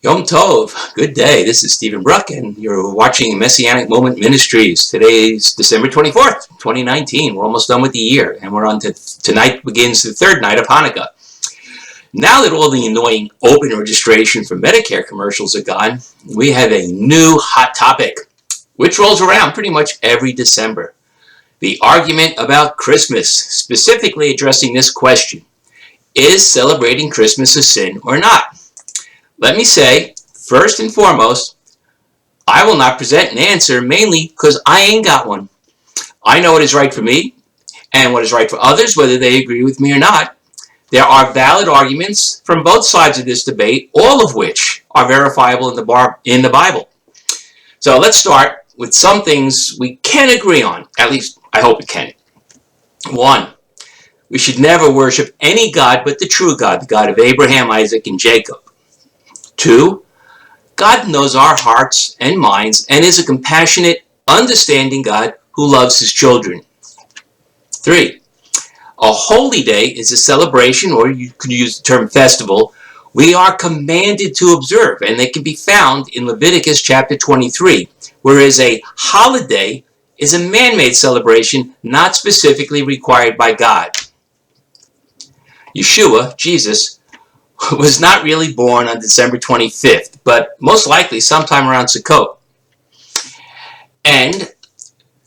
Yom Tov, good day. This is Stephen Bruck, and you're watching Messianic Moment Ministries. Today's December 24th, 2019. We're almost done with the year, and we're on to tonight begins the third night of Hanukkah. Now that all the annoying open registration for Medicare commercials are gone, we have a new hot topic, which rolls around pretty much every December. The argument about Christmas, specifically addressing this question: is celebrating Christmas a sin or not? Let me say, first and foremost, I will not present an answer mainly because I ain't got one. I know what is right for me and what is right for others, whether they agree with me or not. There are valid arguments from both sides of this debate, all of which are verifiable in the Bible. So let's start with some things we can agree on. At least, I hope we can. 1. We should never worship any God but the true God, the God of Abraham, Isaac, and Jacob. 2. God knows our hearts and minds and is a compassionate, understanding God who loves his children. 3. A holy day is a celebration, or you could use the term festival, we are commanded to observe, and they can be found in Leviticus chapter 23, whereas a holiday is a man-made celebration not specifically required by God. Yeshua, Jesus, was not really born on December 25th, but most likely sometime around Sukkot. And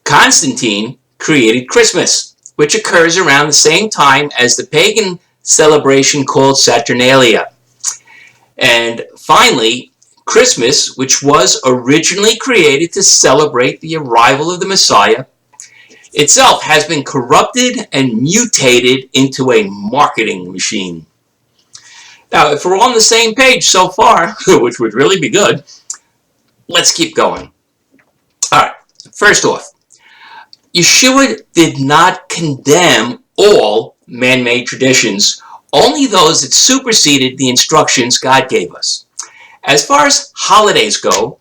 Constantine created Christmas, which occurs around the same time as the pagan celebration called Saturnalia. And finally, Christmas, which was originally created to celebrate the arrival of the Messiah, itself has been corrupted and mutated into a marketing machine. Now, if we're on the same page so far, which would really be good, let's keep going. All right, first off, Yeshua did not condemn all man-made traditions, only those that superseded the instructions God gave us. As far as holidays go,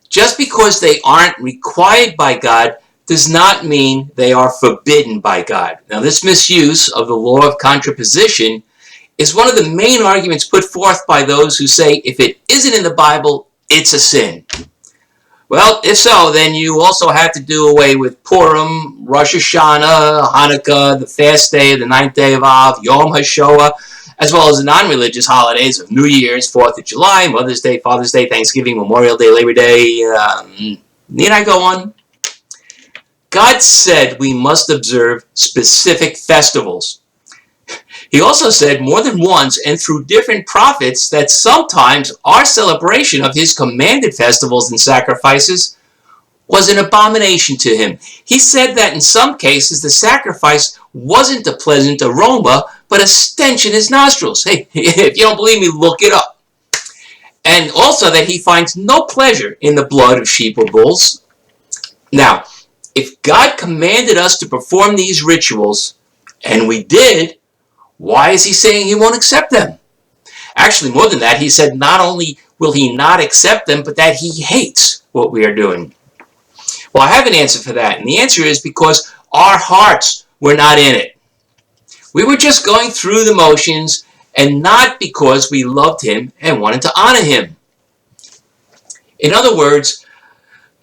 just because they aren't required by God does not mean they are forbidden by God. Now, this misuse of the law of contraposition is one of the main arguments put forth by those who say if it isn't in the Bible, it's a sin. Well, if so, then you also have to do away with Purim, Rosh Hashanah, Hanukkah, the fast day of the 9th day of Av, Yom HaShoah, as well as the non-religious holidays of New Year's, 4th of July, Mother's Day, Father's Day, Thanksgiving, Memorial Day, Labor Day. Need I go on? God said we must observe specific festivals. He also said more than once and through different prophets that sometimes our celebration of his commanded festivals and sacrifices was an abomination to him. He said that in some cases the sacrifice wasn't a pleasant aroma, but a stench in his nostrils. Hey, if you don't believe me, look it up. And also that he finds no pleasure in the blood of sheep or bulls. Now, if God commanded us to perform these rituals, and we did, why is he saying he won't accept them? Actually, more than that, he said not only will he not accept them, but that he hates what we are doing. Well, I have an answer for that, and the answer is because our hearts were not in it. We were just going through the motions, and not because we loved him and wanted to honor him. In other words,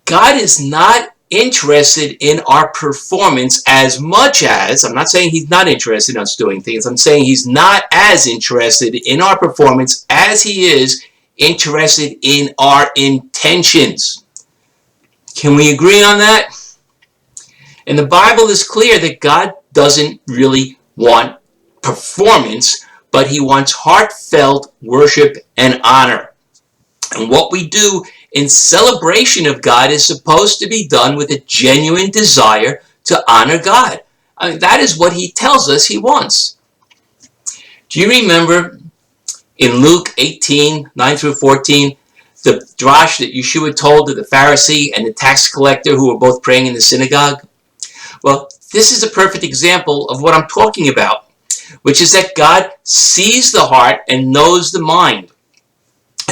God is not interested in our performance as much as, I'm not saying he's not interested in us doing things, I'm saying he's not as interested in our performance as he is interested in our intentions. Can we agree on that? And the Bible is clear that God doesn't really want performance, but he wants heartfelt worship and honor. And what we do in celebration of God is supposed to be done with a genuine desire to honor God. I mean, that is what he tells us he wants. Do you remember in Luke 18, 9 through 14, the drash that Yeshua told to the Pharisee and the tax collector who were both praying in the synagogue? Well, this is a perfect example of what I'm talking about, which is that God sees the heart and knows the mind.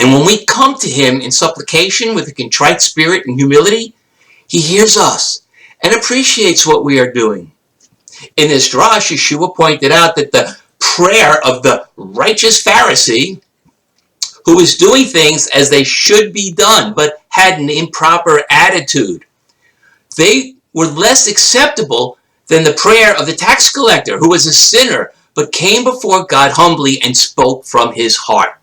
And when we come to him in supplication with a contrite spirit and humility, he hears us and appreciates what we are doing. In this drash, Yeshua pointed out that the prayer of the righteous Pharisee, who was doing things as they should be done, but had an improper attitude, they were less acceptable than the prayer of the tax collector, who was a sinner, but came before God humbly and spoke from his heart.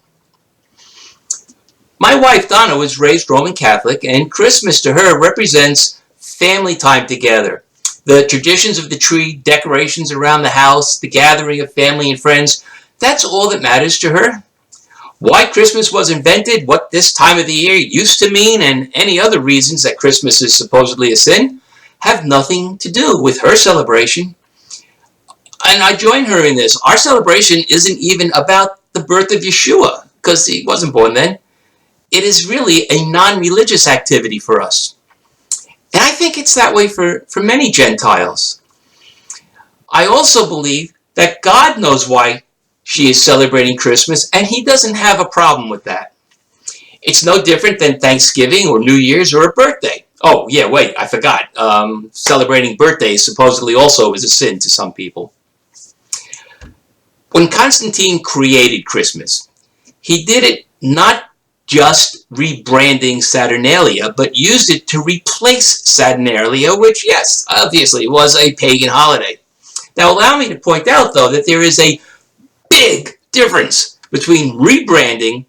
My wife, Donna, was raised Roman Catholic, and Christmas to her represents family time together. The traditions of the tree, decorations around the house, the gathering of family and friends, that's all that matters to her. Why Christmas was invented, what this time of the year used to mean, and any other reasons that Christmas is supposedly a sin, have nothing to do with her celebration. And I join her in this. Our celebration isn't even about the birth of Yeshua, because he wasn't born then. It is really a non-religious activity for us. And I think it's that way for many Gentiles. I also believe that God knows why she is celebrating Christmas, and he doesn't have a problem with that. It's no different than Thanksgiving or New Year's or a birthday. Oh, yeah, wait, I forgot. Celebrating birthdays supposedly also is a sin to some people. When Constantine created Christmas, he did it not just rebranding Saturnalia, but used it to replace Saturnalia, which, yes, obviously was a pagan holiday. Now, allow me to point out, though, that there is a big difference between rebranding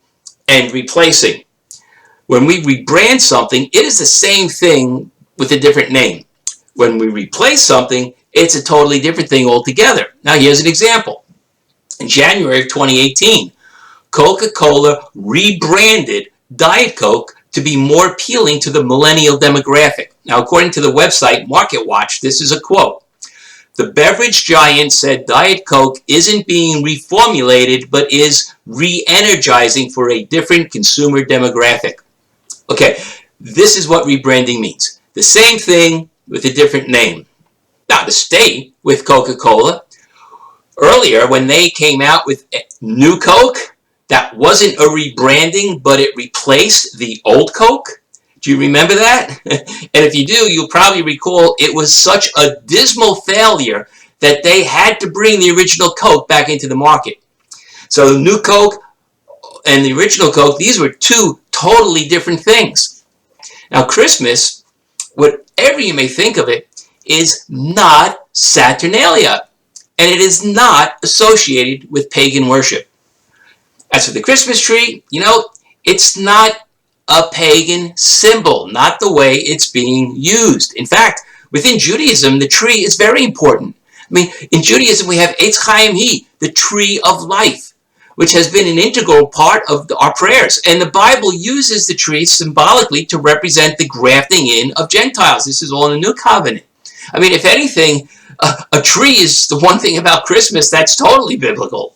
and replacing. When we rebrand something, it is the same thing with a different name. When we replace something, it's a totally different thing altogether. Now, here's an example. In January of 2018, Coca-Cola rebranded Diet Coke to be more appealing to the millennial demographic. Now, according to the website MarketWatch, this is a quote. The beverage giant said Diet Coke isn't being reformulated, but is re-energizing for a different consumer demographic. Okay, this is what rebranding means. The same thing with a different name. Now, to stay with Coca-Cola, earlier when they came out with New Coke, that wasn't a rebranding, but it replaced the old Coke. Do you remember that? And if you do, you'll probably recall it was such a dismal failure that they had to bring the original Coke back into the market. So the New Coke and the original Coke, these were two totally different things. Now Christmas, whatever you may think of it, is not Saturnalia, and it is not associated with pagan worship. As for the Christmas tree, it's not a pagan symbol, not the way it's being used. In fact, within Judaism, the tree is very important. I mean, in Judaism, we have Eitz Chaim Hi, the tree of life, which has been an integral part of our prayers. And the Bible uses the tree symbolically to represent the grafting in of Gentiles. This is all in the New Covenant. I mean, if anything, a tree is the one thing about Christmas that's totally biblical.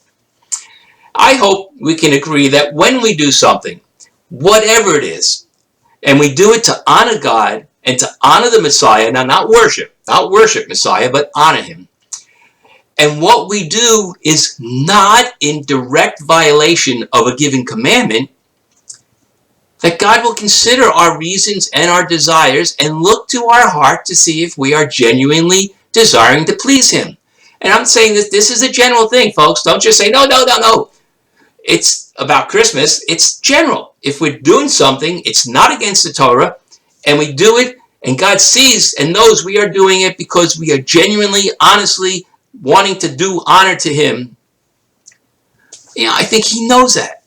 I hope we can agree that when we do something, whatever it is, and we do it to honor God and to honor the Messiah, now not worship Messiah, but honor him. And what we do is not in direct violation of a given commandment, that God will consider our reasons and our desires and look to our heart to see if we are genuinely desiring to please him. And I'm saying that this is a general thing, folks. Don't just say, no. It's about Christmas. It's general. If we're doing something, it's not against the Torah, and we do it, and God sees and knows we are doing it because we are genuinely, honestly wanting to do honor to him, I think he knows that.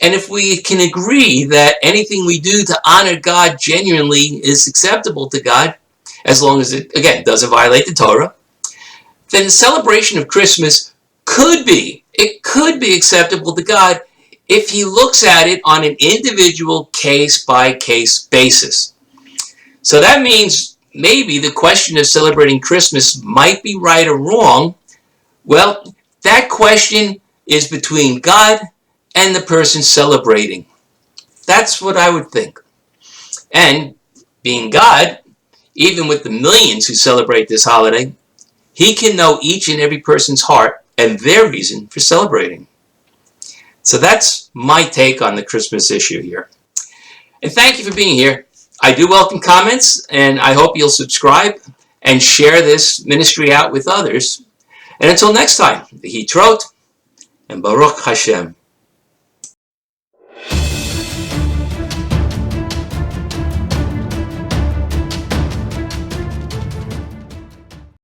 And if we can agree that anything we do to honor God genuinely is acceptable to God, as long as it, again, doesn't violate the Torah, then the celebration of Christmas could be acceptable to God if he looks at it on an individual case-by-case basis. So that means maybe the question of celebrating Christmas might be right or wrong. Well, that question is between God and the person celebrating. That's what I would think. And being God, even with the millions who celebrate this holiday, he can know each and every person's heart and their reason for celebrating. So that's my take on the Christmas issue here. And thank you for being here. I do welcome comments, and I hope you'll subscribe and share this ministry out with others. And until next time, Hitrot and Baruch Hashem.